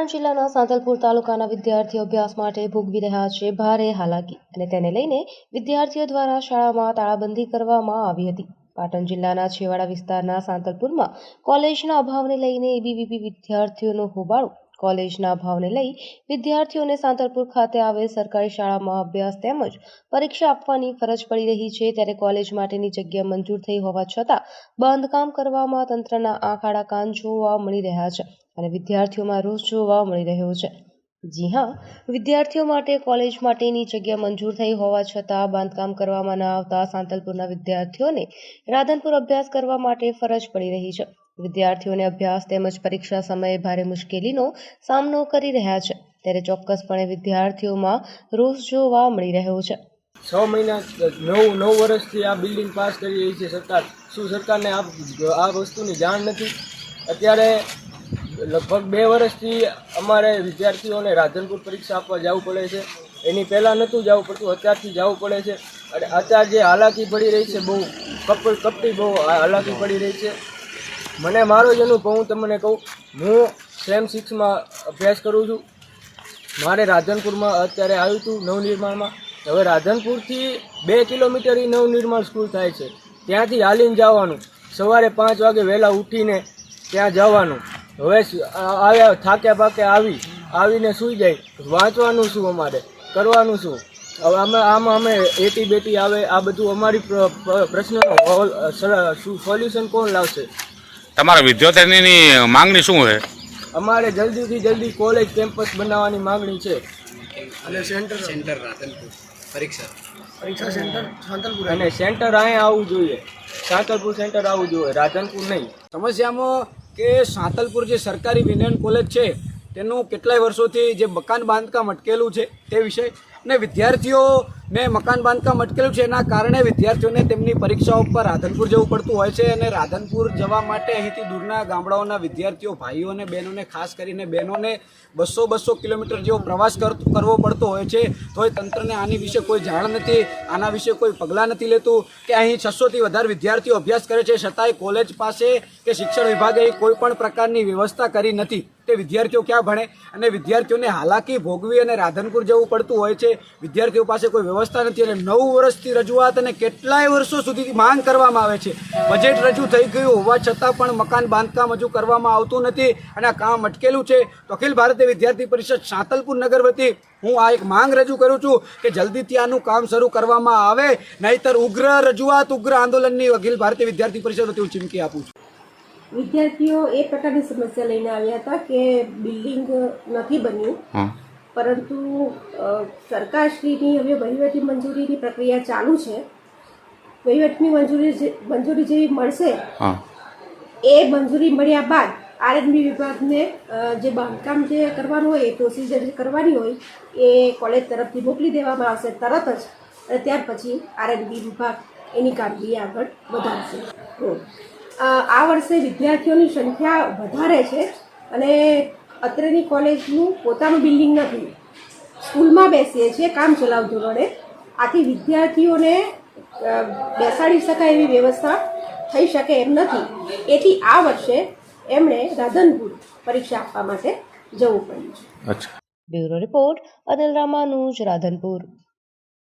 પાટણ જિલ્લાના સાંતલપુર તાલુકાના વિદ્યાર્થીઓ અભ્યાસ માટે ભોગવી રહ્યા છે ભારે હાલાકી અને તેને લઈને વિદ્યાર્થીઓ દ્વારા શાળામાં તાળાબંધી કરવામાં આવી હતી। પાટણ જિલ્લાના છેવાડા વિસ્તારના સાંતલપુરમાં કોલેજના અભાવને લઈને એબીવીપી વિદ્યાર્થીઓનો હોબાળો। કોલેજના અભાવને લઈ વિદ્યાર્થીઓને સાંતલપુર ખાતે આવેલ સરકારી શાળામાં અભ્યાસ તેમજ પરીક્ષા આપવાની ફરજ પડી રહી છે, ત્યારે કોલેજ માટેની જગ્યા મંજૂર થઈ હોવા છતાં બાંધકામ કરવામાં તંત્રના આંખ આડા કાન જોવા મળી રહ્યા છે અને વિદ્યાર્થીઓમાં રોષ જોવા મળી રહ્યો છે। જી હા, વિદ્યાર્થીઓ માટે કોલેજ માટેની જગ્યા મંજૂર થઈ હોવા છતાં બાંધકામ કરવામાં ન આવતા સાંતલપુરના વિદ્યાર્થીઓને રાધનપુર અભ્યાસ કરવા માટે ફરજ પડી રહી છે। વિદ્યાર્થીઓને અભ્યાસ તેમજ પરીક્ષા સમયે ભારે મુશ્કેલીનો સામનો કરી રહ્યા છે, ત્યારે ચોક્કસપણે વિદ્યાર્થીઓમાં રોષ જોવા મળી રહ્યો છે। 6 મહિના 9 વર્ષથી આ બિલ્ડિંગ પાસ કરી રહી છે સરકાર। શું સરકારને આ વસ્તુની જાણ નથી? અત્યારે લગભગ 2 વર્ષથી અમારે વિદ્યાર્થીઓને રાધનપુર પરીક્ષા આપવા જવું પડે છે। એની પહેલાં નહોતું જવું પડતું, અત્યારથી જવું પડે છે। અને અત્યારે જે હાલાકી પડી રહી છે, બહુ કપટી બહુ હાલાકી પડી રહી છે। મને મારો જ અનુભવ હું તમને કહું, હું સેમ 6માં અભ્યાસ કરું છું। મારે રાધનપુરમાં અત્યારે આવ્યું હતું નવનિર્માણમાં। હવે રાધનપુરથી 2 કિલોમીટર નવનિર્માણ સ્કૂલ થાય છે, ત્યાંથી હાલીને જવાનું, સવારે 5 વાગે વહેલા ઉઠીને ત્યાં જવાનું। હવે આવ્યા થાક્યા પાક્યા આવીને સૂઈ જાય, વાંચવાનું શું, અમારે કરવાનું શું? હવે આમાં અમે એટી બેટી આવે, આ બધું અમારી પ્રશ્નનો સોલ્યુશન કોણ લાવશે? તમારા વિદ્યાર્થીની માંગણી શું છે? અમારે જલ્દીથી જલ્દી કોલેજ કેમ્પસ બનાવવાની માંગણી છે અને સેન્ટર રાધનપુર પરીક્ષા સેન્ટર સાંતલપુર અને સેન્ટર અહીંયા આવવું જોઈએ, સાંતલપુર સેન્ટર આવવું જોઈએ, રાધનપુર નહીં। સમસ્યામાં કે સાંતલપુર જે સરકારી વિજ્ઞાન કોલેજ છે તેનું કેટલાય વર્ષોથી જે મકાન બાંધકામ અટકેલું છે તે વિષય અને વિદ્યાર્થીઓને મકાન બાંધકામ અટકેલું છે, એના કારણે વિદ્યાર્થીઓને તેમની પરીક્ષાઓ પર રાધનપુર જવું પડતું હોય છે અને રાધનપુર જવા માટે અહીંથી દૂરના ગામડાઓના વિદ્યાર્થીઓ ભાઈઓ અને બહેનોને, ખાસ કરીને બહેનોને 200 કિલોમીટર જેવો પ્રવાસ કરવો પડતો હોય છે। તો એ તંત્રને આની વિશે કોઈ જાણ નથી, આના વિશે કોઈ પગલાં નથી લેતું કે અહીં 600થી વધારે વિદ્યાર્થીઓ અભ્યાસ કરે છે, છતાંય કોલેજ પાસે કે શિક્ષણ વિભાગે કોઈ પણ પ્રકારની વ્યવસ્થા કરી નથી। તે વિદ્યાર્થીઓ ક્યાં ભણે અને વિદ્યાર્થીઓને હાલાકી ભોગવી અને રાધનપુર જવું પડતું હોય છે। વિદ્યાર્થીઓ પાસે કોઈ વ્યવસ્થા નથી અને 9 વર્ષથી રજૂઆત અને કેટલાય વર્ષો સુધી માંગ કરવામાં આવે છે। બજેટ રજૂ થઈ ગયું હોવા છતાં પણ મકાન બાંધકામ હજુ કરવામાં આવતું નથી અને આ કામ અટકેલું છે। તો અખિલ ભારતીય વિદ્યાર્થી પરિષદ સાંતલપુર નગર વતી હું આ એક માંગ રજૂ કરું છું કે જલ્દીથી આનું કામ શરૂ કરવામાં આવે, નહીંતર ઉગ્ર રજૂઆત, ઉગ્ર આંદોલનની અખિલ ભારતીય વિદ્યાર્થી પરિષદ વતી હું ચીમકી આપું છું। વિદ્યાર્થીઓ એ પ્રકારની સમસ્યા લઈને આવ્યા હતા કે બિલ્ડિંગ નથી બન્યું, પરંતુ સરકારશ્રીની હવે વહીવટી મંજૂરીની પ્રક્રિયા ચાલુ છે। વહીવટની મંજૂરી જેવી મળશે, એ મંજૂરી મળ્યા બાદ આરએનબી વિભાગને જે બાંધકામ જે કરવાનું હોય, એ પ્રોસિજર જે કરવાની હોય એ કોલેજ તરફથી મોકલી દેવામાં આવશે તરત જ, અને ત્યાર પછી આરએનબી વિભાગ એની કામગીરી આગળ વધારશે। આ વર્ષે વિદ્યાર્થીઓની સંખ્યા વધારે છે અને અત્રેની કોલેજનું પોતાનું બિલ્ડિંગ નથી, સ્કૂલમાં બેસીએ છીએ કામ ચલાવ ધોરણે। આથી વિદ્યાર્થીઓને બેસાડી શકાય એવી વ્યવસ્થા થઈ શકે એમ નથી, એથી આ વર્ષે એમણે રાધનપુર પરીક્ષા આપવા માટે જવું પડ્યું છે। Bureau report, Anil Ramanuj, Radhanpur.